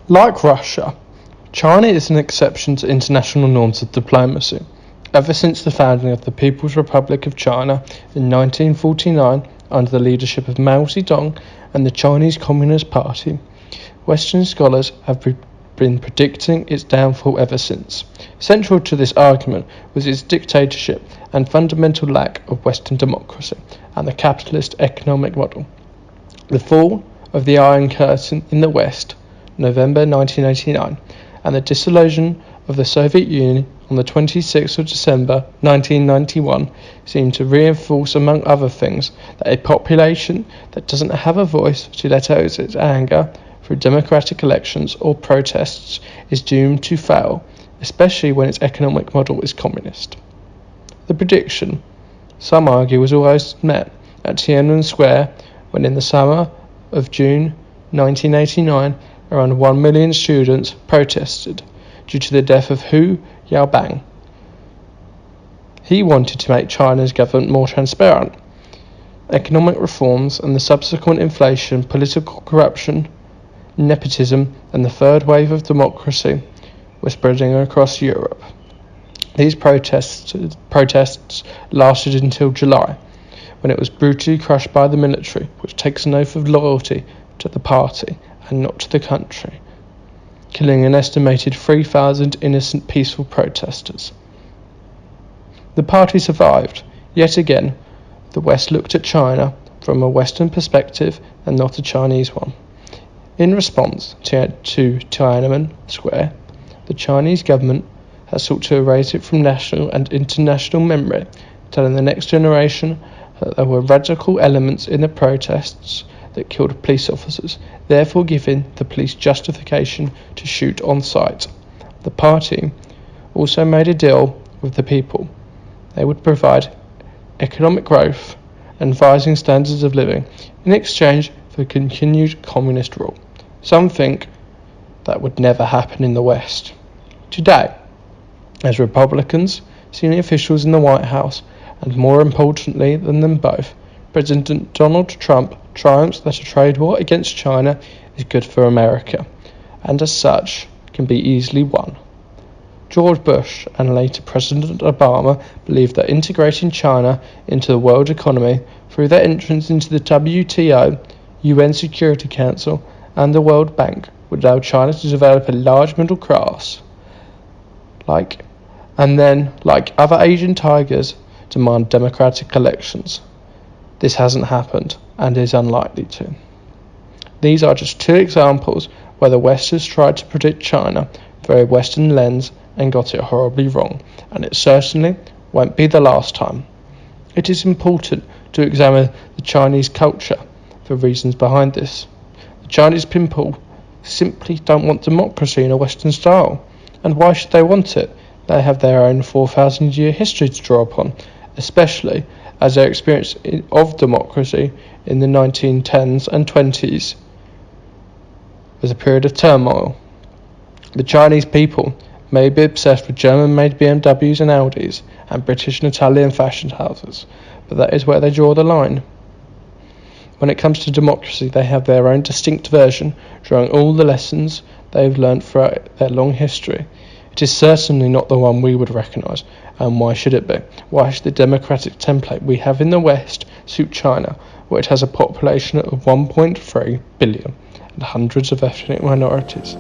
Like Russia, China is an exception to international norms of diplomacy. Ever since the founding of the People's Republic of China in 1949 under the leadership of Mao Zedong and the Chinese Communist Party, Western scholars have been predicting its downfall ever since. Central to this argument was its dictatorship and fundamental lack of Western democracy and the capitalist economic model. The fall of the Iron Curtain in the West, November 1989, and the dissolution of the Soviet Union on the 26th of December 1991 seemed to reinforce, among other things, that a population that doesn't have a voice to let out its anger through democratic elections or protests is doomed to fail, especially when its economic model is communist. The prediction, some argue, was almost met at Tiananmen Square when in the summer of June 1989 around 1 million students protested due to the death of Hu Yaobang. He wanted to make China's government more transparent. Economic reforms and the subsequent inflation, political corruption, nepotism, and the third wave of democracy were spreading across Europe. These protests lasted until July, when it was brutally crushed by the military, which takes an oath of loyalty to the party and not to the country, killing an estimated 3,000 innocent peaceful protesters. The party survived. Yet again, the West looked at China from a Western perspective and not a Chinese one. In response to Tiananmen Square, the Chinese government has sought to erase it from national and international memory, telling the next generation that there were radical elements in the protests that killed police officers, therefore giving the police justification to shoot on sight. The party also made a deal with the people. They would provide economic growth and rising standards of living in exchange for continued communist rule, something that would never happen in the West. Today, as Republicans, senior officials in the White House, and more importantly than them both, President Donald Trump triumphs that a trade war against China is good for America, and as such can be easily won. George Bush and later President Obama believed that integrating China into the world economy through their entrance into the WTO, UN Security Council, and the World Bank would allow China to develop a large middle class, like other Asian tigers, demand democratic elections. This hasn't happened and is unlikely to. These are just two examples where the West has tried to predict China through a Western lens and got it horribly wrong, and it certainly won't be the last time. It is important to examine the Chinese culture for reasons behind this. The Chinese people simply don't want democracy in a Western style, and why should they want it? They have their own 4,000-year history to draw upon, especially as their experience of democracy in the 1910s and 20s was a period of turmoil. The Chinese people may be obsessed with German-made BMWs and Audis and British and Italian fashion houses, but that is where they draw the line. When it comes to democracy, they have their own distinct version, drawing all the lessons they have learned throughout their long history. It is certainly not the one we would recognise, and why should it be? Why should the democratic template we have in the West suit China, where it has a population of 1.3 billion and hundreds of ethnic minorities?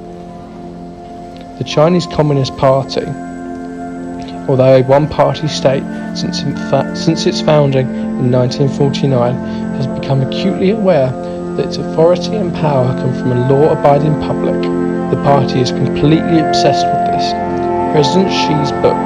The Chinese Communist Party, although a one-party state since its founding in 1949, has become acutely aware that its authority and power come from a law-abiding public. The party is completely obsessed with this. President Xi's book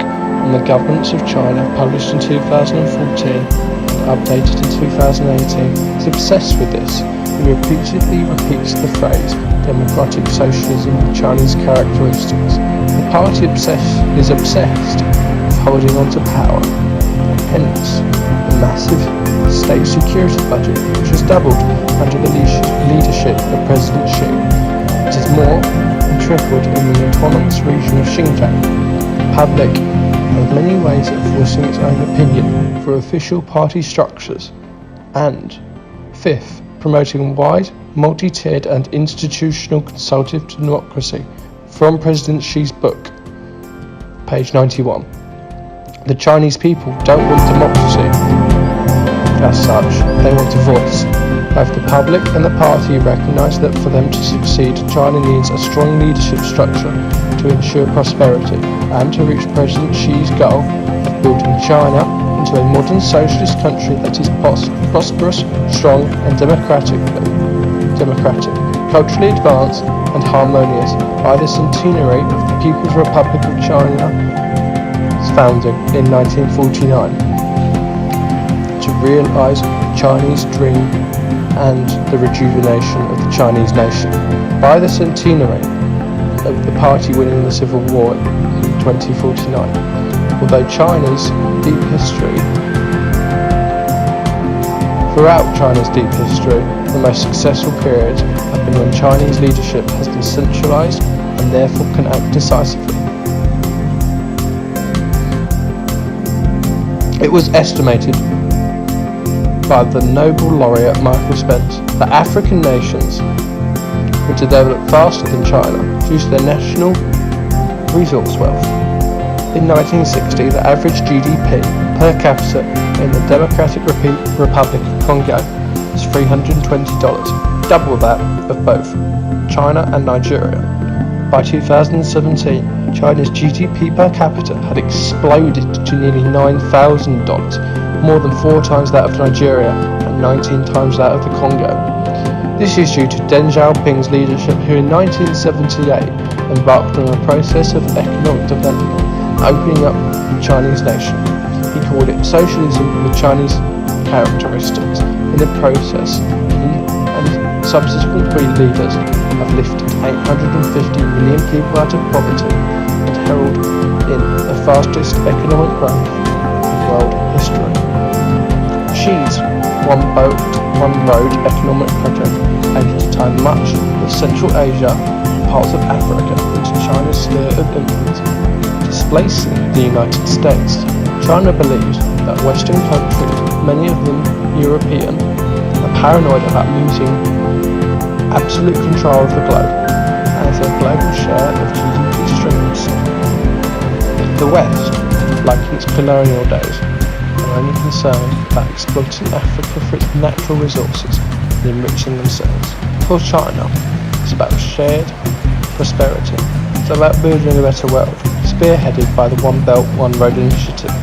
on the governance of China, published in 2014 and updated in 2018, is obsessed with this. He repeatedly repeats the phrase democratic socialism with Chinese characteristics. The party is obsessed with holding on to power. Hence, the massive state security budget, which has doubled under the leadership of President Xi. It is more than tripled in the autonomous region of Xinjiang. The public have many ways of voicing its own opinion through official party structures. And, fifth, promoting wide multi-tiered and institutional consultative democracy from President Xi's book, page 91. The Chinese people don't want democracy as such, they want a voice. Both the public and the party recognise that for them to succeed, China needs a strong leadership structure to ensure prosperity and to reach President Xi's goal of building China into a modern socialist country that is prosperous, strong and democratic, culturally advanced and harmonious by the centenary of the People's Republic of China's founding in 1949. To realise the Chinese dream and the rejuvenation of the Chinese nation by the centenary of the party winning the Civil War in 2049. Although China's deep history, throughout China's deep history, the most successful periods have been when Chinese leadership has been centralised and therefore can act decisively. It was estimated by the Nobel laureate Michael Spence that African nations would develop faster than China due to their national resource wealth. In 1960, the average GDP per capita in the Democratic Republic of Congo was $320, double that of both China and Nigeria. By 2017, China's GDP per capita had exploded to nearly $9,000, more than 4 times that of Nigeria and 19 times that of the Congo. This is due to Deng Xiaoping's leadership, who in 1978 embarked on a process of economic development, opening up the Chinese nation. He called it socialism with Chinese characteristics. In the process, he and subsequent leaders have lifted 850 million people out of poverty and heralded in the fastest economic growth in world history. Xi's One Belt, One Road economic project aims to turn much of Central Asia and parts of Africa into China's sphere of influence, displacing the United States. China believes that Western countries, many of them European, are paranoid about losing absolute control of the globe as their global share of GDP shrinks. The West, like in its colonial days, are only concerned about exploiting Africa for its natural resources and enriching themselves. For China, it's about shared prosperity. It's about building a better world, spearheaded by the One Belt, One Road initiative.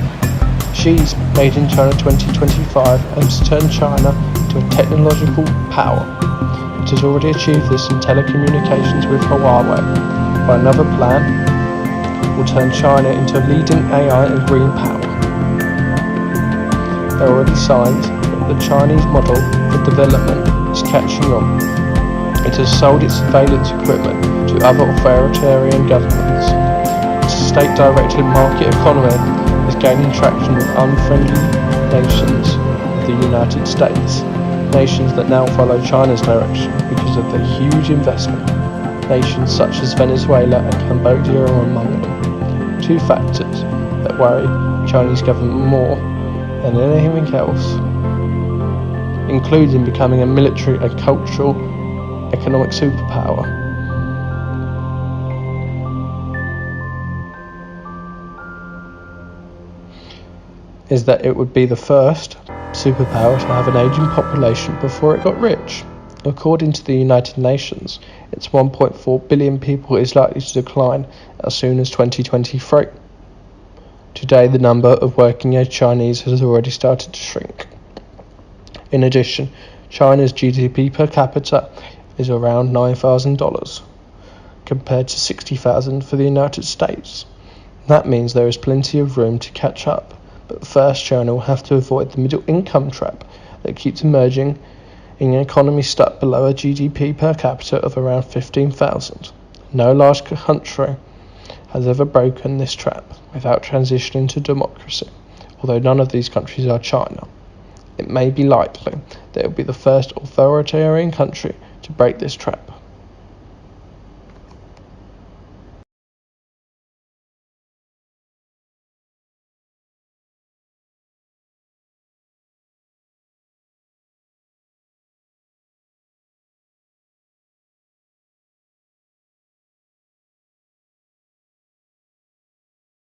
Xi's Made in China 2025 aims to turn China into a technological power. It has already achieved this in telecommunications with Huawei, while another plan will turn China into a leading AI and green power. There are already signs that the Chinese model for development is catching on. It has sold its surveillance equipment to other authoritarian governments. Its state-directed market economy is gaining traction with unfriendly nations of the United States, nations that now follow China's direction because of their huge investment. Nations such as Venezuela and Cambodia are among them. 2 factors that worry the Chinese government more than anything else, including becoming a military and cultural economic superpower. Is that it would be the first superpower to have an aging population before it got rich. According to the United Nations, its 1.4 billion people is likely to decline as soon as 2023. Today, the number of working-age Chinese has already started to shrink. In addition, China's GDP per capita is around $9,000, compared to $60,000 for the United States. That means there is plenty of room to catch up, but first China will have to avoid the middle income trap that keeps emerging in an economy stuck below a GDP per capita of around 15,000. No large country has ever broken this trap without transitioning to democracy, although none of these countries are China. It may be likely that it will be the first authoritarian country to break this trap.